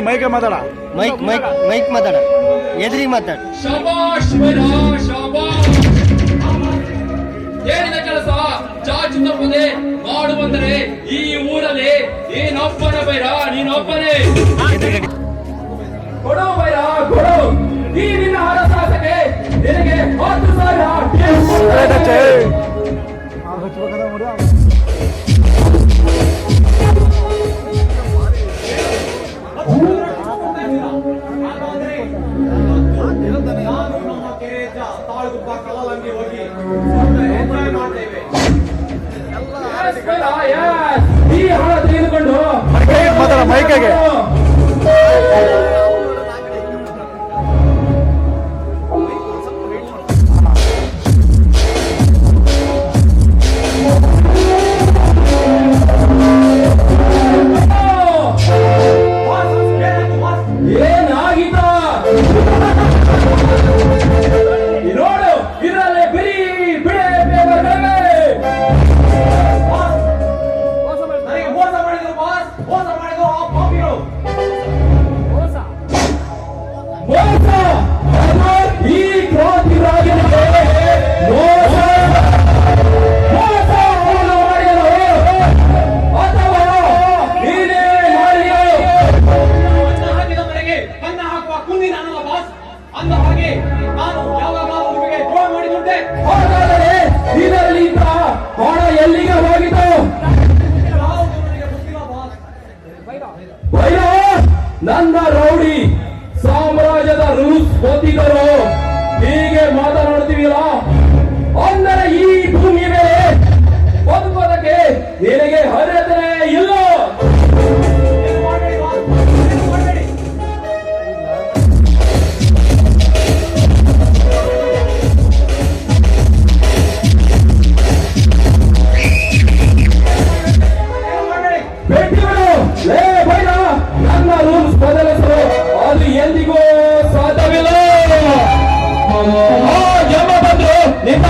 Mic ಮಾತಾಡ mic ಮಾತಾಡ ಎದುರಿಗೆ ಮಾತಾಡ. ಶಬಾಷ್ ಬೈರಾ ಶಬಾಷ್. ಹೇಳಿದ ಕೆಲಸ ಚಾಚು ತಪ್ಪದೆ ಮಾಡು ಬಂದರೆ ಈ ಊರಲ್ಲಿ ನೀನೊಬ್ಬನ ಬೈರಾ, ನೀನೊಬ್ಬನೇ. ಕೊಡು ಬೈರಾ ಕೊಡು. ಈ ನಿನ್ನ ಹರಸಾಸಕ್ಕೆ ನಿನಗೆ 10,000 ಈ ಹಣ ತೆಗೆದುಕೊಂಡು ಮಾತಾಡ ಮೈಕಾಗೆ. ಏನಾಗಿದ್ದ ನೋಡು, ಇದರಲ್ಲಿ ಬಿರಿ ಬಿಳೆ ಪೇಪರ್ಗಳಿವೆ. ಮೋಸ ಮಾಡಿದ್ರು ಬಾಸ್, ಮೋಸ ಮಾಡಿದ್ರು ಆ ಪಾಪಿಗಳು. ಮೋಸ ಈ ಕ್ರಾಂತಿರಾಜನಿಗೆ ಮೋಸ ಮಾಡಿದರು ಅಥವಾ ನೀನೇ ಮಾಡಿಯೋ? ಅನ್ನ ಹಾಕಿದ ಮನೆಗೆ ಅನ್ನ ಹಾಕುವ ಕುಂದಿ ನಾನಲ್ಲ ಬಾಸ್. ಅಂದ ಹಾಗೆ ನಾನು ಯಾವಾಗಲಾದರೂ ನಿಮಗೆ ದ್ರೋಹ ಮಾಡಿದುಂಟೆ? ಹಾಗಾದರೆ ಇದರಲ್ಲಿ ಹಣ ಎಲ್ಲಿಗೆ ಹೋಗಿತು? ಯಾವುದು ನನಗೆ ಗೊತ್ತಿಲ್ಲ ಬಾಸ್. ಭಯ ನನ್ನ ರೌಡಿ ಸಾಮ್ರಾಜ್ಯದ ರೂಲ್ಸ್ ಗೊತ್ತಿದ್ದರು ಹೀಗೆ ಮಾತನಾಡ್ತೀವಿಲ್ಲ ಅಂದರೆ ಈ ಭೂಮಿಯ ಮೇಲೆ ಬದುಕೋದಕ್ಕೆ ನಿನಗೆ ಅರ್ಹತೆ ಇಲ್ಲ. ಏನು ಮಾಡಬೇಡಿ ಬಾಸ್, ಏನು ಮಾಡಬೇಡಿ. ಭೇಟಿಗಳು ಲೇ ಭೈರ, ನನ್ನ ರೂಲ್ಸ್ ಬದಲಿಸಲು ಅದು ಎಂದಿಗೂ ಸಾಧ್ಯವಿಲ್ಲ. ಯಮ ಬಂದ್ರು ನಿನ್ನ